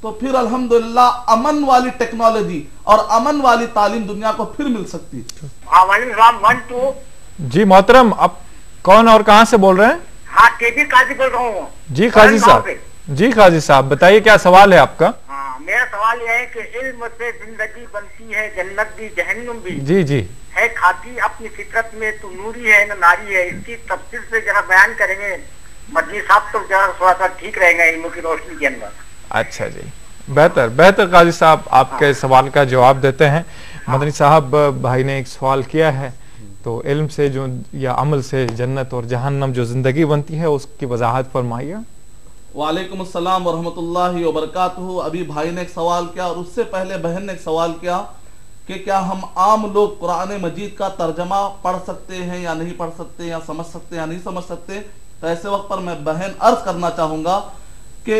تو پھر الحمدللہ امن والی ٹیکنالوجی اور امن والی تعلیم دنیا کو پھر مل سکتی ہے۔ جی محترم، آپ کون اور کہاں سے بول رہے ہیں؟ ہاں قاضی بول رہا ہوں۔ جی قاضی صاحب، جی قاضی صاحب بتائیے کیا سوال ہے آپ کا؟ میرا سوال یہ ہے کہ علم سے زندگی بنتی ہے، جنت بھی جہنم بھی جی جی ہے، خاکی اپنی فطرت میں تو نوری ہے نہ ناری ہے، اس کی تفصیل سے ذرا بیان کریں گے مدنی صاحب تو تھوڑا سا ٹھیک رہے گا علم کی روشنی کے اندر۔ اچھا جی، بہتر قاضی صاحب آپ کے سوال کا جواب دیتے ہیں۔ مدنی صاحب، بھائی نے ایک سوال کیا ہے، تو علم سے جو یا عمل سے جنت اور جہنم جو زندگی بنتی ہے اس کی وضاحت فرمائیے۔ وعلیکم السلام ورحمۃ اللہ وبرکاتہ۔ ابھی بھائی نے ایک سوال کیا اور اس سے پہلے بہن نے ایک سوال کیا کہ کیا ہم عام لوگ قرآن مجید کا ترجمہ پڑھ سکتے ہیں یا نہیں پڑھ سکتے، یا سمجھ سکتے یا نہیں سمجھ سکتے؟ تو ایسے وقت پر میں بہن عرض کرنا چاہوں گا کہ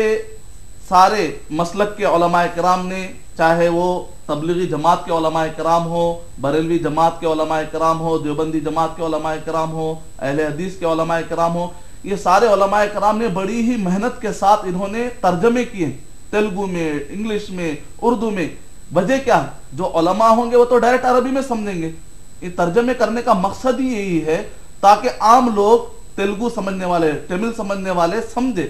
سارے مسلک کے علماء کرام نے، چاہے وہ تبلیغی جماعت کے علماء کرام ہو، بریلوی جماعت کے علماء کرام ہو، دیوبندی جماعت کے علماء کرام ہو، اہل حدیث کے علماء کرام ہو، یہ سارے علماء کرام نے بڑی ہی محنت کے ساتھ انہوں نے ترجمے کیے، تیلگو میں، انگلش میں، اردو میں۔ وجہ کیا ہے؟ جو علماء ہوں گے وہ تو ڈائریکٹ عربی میں سمجھیں گے، یہ ترجمے کرنے کا مقصد ہی یہی ہے تاکہ عام لوگ تیلگو سمجھنے والے، تمل سمجھنے والے سمجھے۔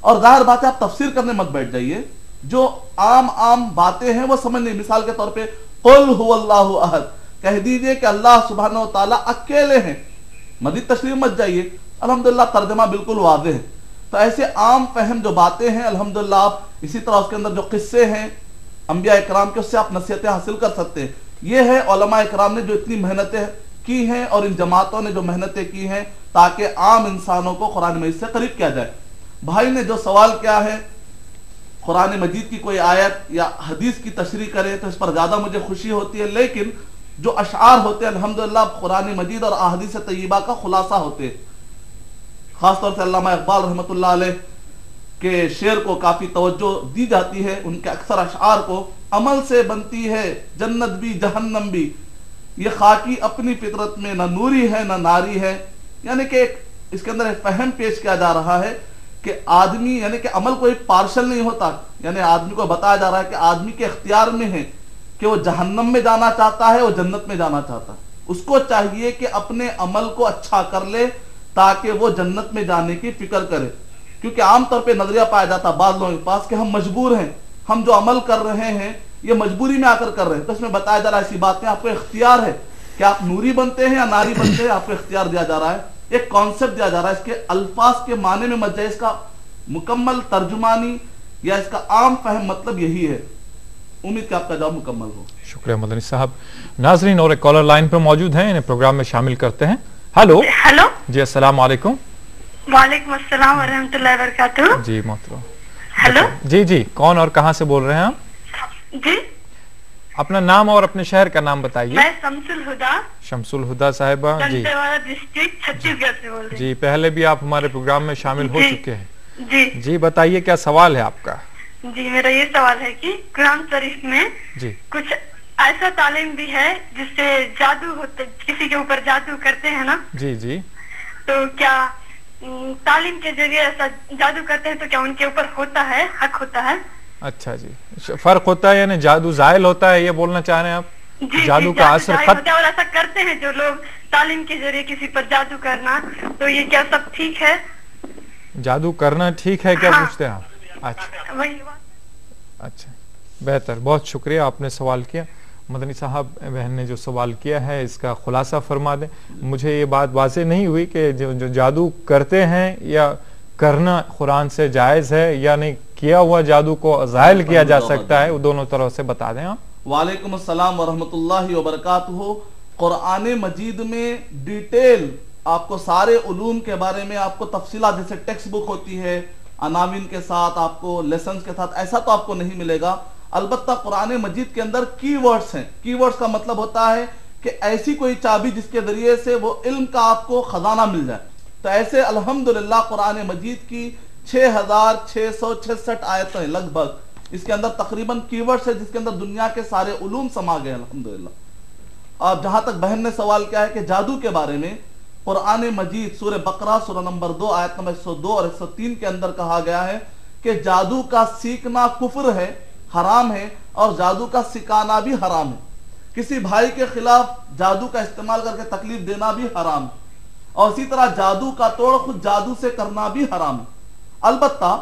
اور ظاہر بات ہے آپ تفسیر کرنے مت بیٹھ جائیے، جو عام باتیں ہیں وہ سمجھنے۔ مثال کے طور پہ قل هو اللہ احد، کہہ دیجئے کہ اللہ سبحانہ و تعالیٰ اکیلے ہیں، مزید تشریح مت جائیے، الحمدللہ ترجمہ بالکل واضح ہے۔ تو ایسے عام فہم جو باتیں ہیں الحمدللہ آپ اسی طرح اس کے اندر جو قصے ہیں انبیاء اکرام کے، اس سے آپ نصیحتیں حاصل کر سکتے ہیں۔ یہ ہے علماء اکرام نے جو اتنی محنتیں کی ہیں اور ان جماعتوں نے جو محنتیں کی ہیں تاکہ عام انسانوں کو قرآن مجید سے قریب کیا جائے۔ بھائی نے جو سوال کیا ہے قرآن مجید کی کوئی آیت یا حدیث کی تشریح کرے تو اس پر زیادہ مجھے خوشی ہوتی ہے، لیکن جو اشعار ہوتے ہیں الحمدللہ قرآن مجید اور احادیث طیبہ کا خلاصہ ہوتے ہیں۔ خاص طور سے علامہ اقبال رحمۃ اللہ علیہ کے شعر کو کافی توجہ دی جاتی ہے، ان کے اکثر اشعار کو۔ عمل سے بنتی ہے جنت بھی جہنم بھی، یہ خاکی اپنی فطرت میں نہ نوری ہے نہ ناری ہے، یعنی کہ اس کے اندر ایک فہم پیش کیا جا رہا ہے کہ آدمی، یعنی کہ عمل کوئی پارشل نہیں ہوتا، یعنی آدمی کو بتایا جا رہا ہے کہ آدمی کے اختیار میں ہے کہ وہ جہنم میں جانا چاہتا ہے وہ جنت میں جانا چاہتا ہے، اس کو چاہیے کہ اپنے عمل کو اچھا کر لے تاکہ وہ جنت میں جانے کی فکر کرے۔ کیونکہ عام طور پہ نظریہ پایا جاتا ہے بعض لوگوں کے پاس کہ ہم مجبور ہیں، ہم جو عمل کر رہے ہیں یہ مجبوری میں آ کر رہے ہیں۔ تو اس میں بتایا جا رہا ہے ایسی باتیں آپ کو اختیار ہے کہ آپ نوری بنتے ہیں یا ناری بنتے ہیں، آپ کو اختیار دیا جا رہا ہے، ایک کانسیپٹ دیا جا رہا ہے۔ اس کے الفاظ کے معنی میں مت جائے، اس کا مکمل ترجمانی یا اس کا عام فہم مطلب یہی ہے۔ امید کہ آپ کا جواب مکمل ہو۔ شکریہ مدنی صاحب۔ ناظرین اور ایک کالر لائن پر موجود ہیں، انہیں پروگرام میں شامل کرتے ہیں۔ ہلو جی، السلام علیکم۔ وعلیکم السلام ورحمۃ اللہ وبرکاتہ۔ جی محترم، ہلو جی کون اور کہاں سے بول رہے ہیں آپ؟ جی اپنا نام اور اپنے شہر کا نام بتائیے۔ میں شمس الہدا، شمس الہدا صاحبہ جی، دنتے والا ڈسٹرکٹ چھتیس گڑھ سے بول رہی جی پہلے بھی آپ ہمارے پروگرام میں شامل ہو چکے ہیں۔ جی جی بتائیے کیا سوال ہے آپ کا؟ جی میرا یہ سوال ہے کہ قرآن شریف میں جی کچھ ایسا تعلیم بھی ہے جس سے جادو ہوتا، کسی کے اوپر جادو کرتے ہیں نا، جی تو کیا تعلیم کے ذریعے ایسا جادو کرتے ہیں تو کیا ان کے اوپر ہوتا ہے، حق ہوتا ہے؟ اچھا جی، فرق ہوتا ہے یعنی جادو زائل ہوتا ہے، یہ بولنا چاہ رہے ہیں آپ؟ جادو کا اثر ختم، اور ایسا کرتے ہیں جو لوگ تعلیم کے ذریعے کسی پر جادو کرنا، تو یہ کیا سب ٹھیک ہے؟ جادو کرنا ٹھیک ہے کیا پوچھتے ہیں آپ؟ اچھا بہتر، بہت شکریہ آپ نے سوال کیا۔ مدنی صاحب بہن نے جو سوال کیا ہے اس کا خلاصہ فرما دیں۔ مجھے یہ بات واضح نہیں ہوئی کہ جو جادو کرتے ہیں یا کرنا قرآن سے جائز ہے یا نہیں، کیا ہوا جادو کو زائل کیا جا سکتا ہے، وہ دونوں طرح سے بتا دیں آپ۔ وعلیکم السلام ورحمۃ اللہ وبرکاتہ۔ قرآن مجید میں ڈیٹیل آپ کو سارے علوم کے بارے میں آپ کو تفصیلات، جیسے ٹیکسٹ بک ہوتی ہے عناوین کے ساتھ، آپ کو لیسنز کے ساتھ، ایسا تو آپ کو نہیں ملے گا۔ البتہ قرآن مجید کے اندر کی ورڈز ہیں۔ کی ورڈز کا مطلب ہوتا ہے کہ ایسی کوئی چابی جس کے ذریعے سے وہ علم کا آپ کو خزانہ مل جائے۔ تو ایسے الحمدللہ قرآن مجید کی 6666 آیتیں لگ بھگ، اس کے اندر تقریباً کی ورڈز ہے جس کے اندر دنیا کے سارے علوم سما گئے الحمدللہ۔ اور جہاں تک بہن نے سوال کیا ہے کہ جادو کے بارے میں، قرآن مجید سورہ بقرہ سورہ نمبر 2 آیت نمبر 102 اور 103 کے اندر کہا گیا ہے کہ جادو کا سیکھنا کفر ہے، حرام ہے، اور جادو کا سکھانا بھی حرام ہے. کسی بھائی کے خلاف جادو کا استعمال کر کے تکلیف دینا بھی حرام ہے، اور اسی طرح جادو کا توڑ خود جادو سے کرنا بھی حرام ہے. البتہ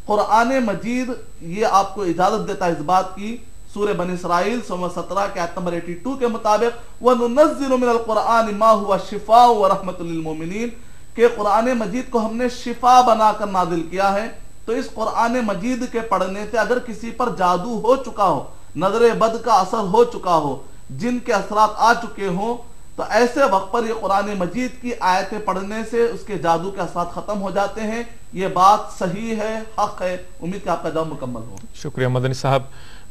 قرآن مجید یہ آپ کو اجازت دیتا ہے اس بات کی، سورہ بنی اسرائیل 17 کے آیت نمبر 82 کے مطابق وَنُنَزِّلُ مِنَ الْقُرْآنِ مَا هُوَ شِفَاءٌ وَرَحْمَةٌ لِلْمُؤْمِنِينَ کہ قرآن مجید کو ہم نے شفا بنا کر نازل کیا ہے. تو اس قرآن مجید کے پڑھنے سے اگر کسی پر جادو ہو چکا ہو، نظر بد کا اثر ہو چکا ہو، جن کے اثرات آ چکے ہوں، تو ایسے وقت پر یہ قرآن مجید کی آیتیں پڑھنے سے اس کے جادو کے اثرات ختم ہو جاتے ہیں. یہ بات صحیح ہے، حق ہے. امید کہ آپ کا جواب مکمل ہو. شکریہ مدنی صاحب.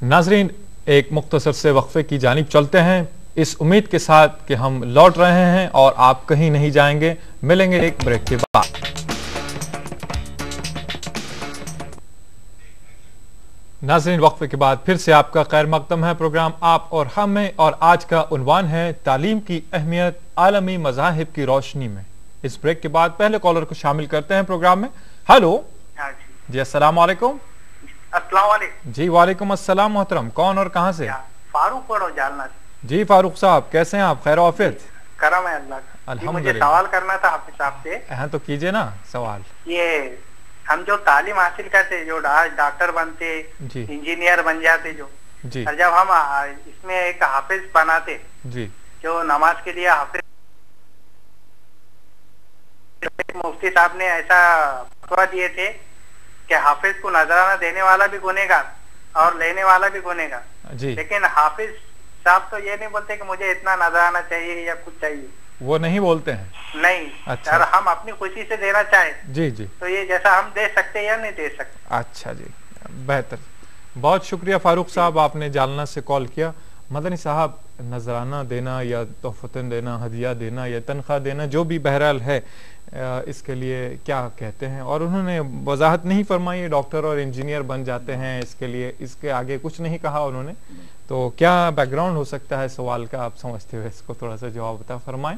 ناظرین ایک مختصر سے وقفے کی جانب چلتے ہیں، اس امید کے ساتھ کہ ہم لوٹ رہے ہیں اور آپ کہیں نہیں جائیں گے. ملیں گے ایک بریک کے بعد. ناظرین وقفے کے بعد پھر سے آپ کا خیر مقدم ہے پروگرام آپ اور ہم میں، اور آج کا عنوان ہے تعلیم کی اہمیت عالمی مذاہب کی روشنی میں. اس بریک کے بعد پہلے کالر کو شامل کرتے ہیں پروگرام میں. ہلو جی السلام علیکم. السلام علیکم. جی وعلیکم السلام محترم. کون اور کہاں سے؟ فاروق پڑھو جالنا. جی فاروق صاحب کیسے ہیں آپ؟ خیر و عافیت؟ کرم ہے اللہ کا. مجھے سوال کرنا تھا حافظ صاحب سے. ہاں تو کیجئے نا سوال. یہ ہم جو تعلیم حاصل کرتے، جو ڈاکٹر بنتے، انجینئر بن جاتے، جو جب ہم اس میں ایک حافظ بناتے، جو نماز کے لیے حافظ، مفتی صاحب نے ایسا فتویٰ دیے تھے کہ حافظ کو نذرانہ دینے والا بھی گنہگار اور لینے والا بھی گنہگار. لیکن حافظ صاحب تو یہ نہیں بولتے کہ مجھے اتنا نذرانہ چاہیے یا کچھ چاہیے، وہ نہیں بولتے ہیں. نہیں. اگر ہم اپنی خوشی سے دینا چاہیں جی تو یہ جیسا ہم دے سکتے یا نہیں دے سکتے. اچھا جی بہتر. بہت شکریہ فاروق صاحب، آپ نے جالنا سے کال کیا. مدنی صاحب نذرانہ دینا یا تحفتاً دینا، ہدیہ دینا یا تنخواہ دینا، جو بھی بہرحال ہے، اس کے لیے کیا کہتے ہیں؟ اور انہوں نے وضاحت نہیں فرمائی ڈاکٹر اور انجینئر بن جاتے ہیں اس کے لیے، اس کے آگے کچھ نہیں کہا انہوں نے. تو کیا بیک گراؤنڈ ہو سکتا ہے سوال کا، آپ سمجھتے ہوئے اس کو تھوڑا سا جواب عطا فرمائیں.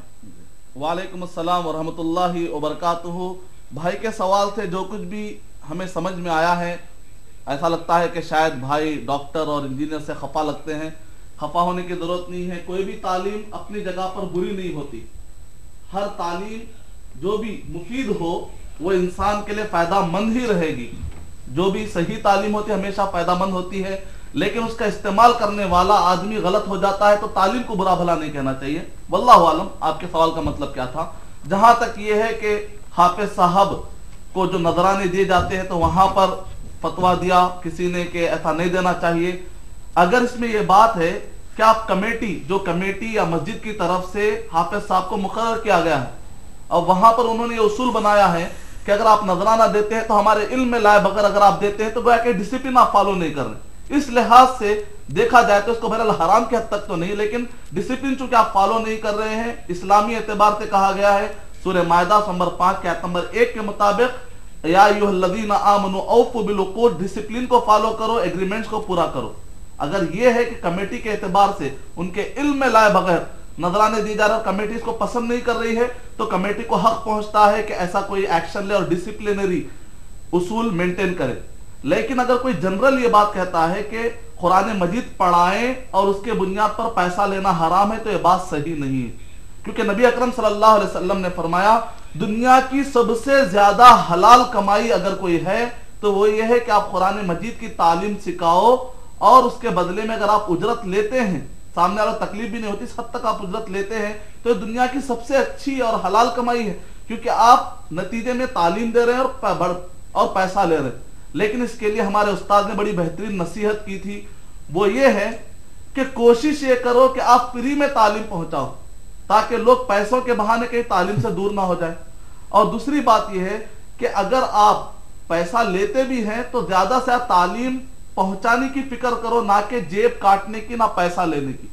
وعلیکم السلام ورحمۃ اللہ وبرکاتہ. بھائی کے سوال سے جو کچھ بھی ہمیں سمجھ میں آیا ہے، ایسا لگتا ہے کہ شاید بھائی ڈاکٹر اور انجینئر سے خفا لگتے ہیں. خفا ہونے کی ضرورت نہیں ہے. کوئی بھی تعلیم اپنی جگہ پر بری نہیں ہوتی. ہر تعلیم جو بھی مفید ہو وہ انسان کے لیے فائدہ مند ہی رہے گی. جو بھی صحیح تعلیم ہوتی ہے ہمیشہ فائدہ مند ہوتی ہے، لیکن اس کا استعمال کرنے والا آدمی غلط ہو جاتا ہے تو تعلیم کو برا بھلا نہیں کہنا چاہیے. واللہ عالم آپ کے سوال کا مطلب کیا تھا. جہاں تک یہ ہے کہ حافظ صاحب کو جو نذرانے دیے جاتے ہیں تو وہاں پر فتویٰ دیا کسی نے کہ ایسا نہیں دینا چاہیے. اگر اس میں یہ بات ہے کہ آپ کمیٹی یا مسجد کی طرف سے حافظ صاحب کو مقرر کیا گیا ہے اور وہاں پر انہوں نے یہ اصول بنایا ہے کہ اگر آپ نذرانہ دیتے ہیں تو ہمارے علم میں لائے بغیر اگر آپ دیتے ہیں تو گویا کہ ڈسپلن آپ فالو نہیں کر رہے. اس لحاظ سے دیکھا جائے تو اس کو بہرحال حرام کی حد تک تو نہیں، لیکن ڈسپلن چونکہ آپ فالو نہیں کر رہے ہیں، اسلامی اعتبار سے کہا گیا ہے سورہ مائدہ نمبر 5 کے آیت نمبر 1 کے مطابق یا ایھا الذین آمنوا اوفوا بالعقود، ڈسپلن کو فالو کرو، ایگریمنٹس کو پورا کرو. اگر یہ ہے کہ کمیٹی کے اعتبار سے ان کے علم میں لائے بغیر نذرانے دی جا رہے اور کمیٹی اس کو پسند نہیں کر رہی ہے تو کمیٹی کو حق پہنچتا ہے کہ ایسا کوئی ایکشن لے اور ڈسپلنری اصول مینٹین کرے. لیکن اگر کوئی جنرل یہ بات کہتا ہے کہ قرآن مجید پڑھائیں اور اس کے بنیاد پر پیسہ لینا حرام ہے تو یہ بات صحیح نہیں ہے، کیونکہ نبی اکرم صلی اللہ علیہ وسلم نے فرمایا دنیا کی سب سے زیادہ حلال کمائی اگر کوئی ہے تو وہ یہ ہے کہ آپ قرآن مجید کی تعلیم سکھاؤ اور اس کے بدلے میں اگر آپ اجرت لیتے ہیں، سامنے والا تکلیف بھی نہیں ہوتی، اس حد تک آپ اجرت لیتے ہیں تو یہ دنیا کی سب سے اچھی اور حلال کمائی ہے، کیونکہ آپ نتیجے میں تعلیم دے رہے ہیں اور پیسہ لے رہے ہیں. لیکن اس کے لیے ہمارے استاد نے بڑی بہترین نصیحت کی تھی، وہ یہ ہے کہ کوشش یہ کرو کہ آپ فری میں تعلیم پہنچاؤ تاکہ لوگ پیسوں کے بہانے کہیں تعلیم سے دور نہ ہو جائے. اور دوسری بات یہ ہے کہ اگر آپ پیسہ لیتے بھی ہیں تو زیادہ سے زیادہ تعلیم پہنچانے کی فکر کرو، نہ کہ جیب کاٹنے کی، نہ پیسہ لینے کی.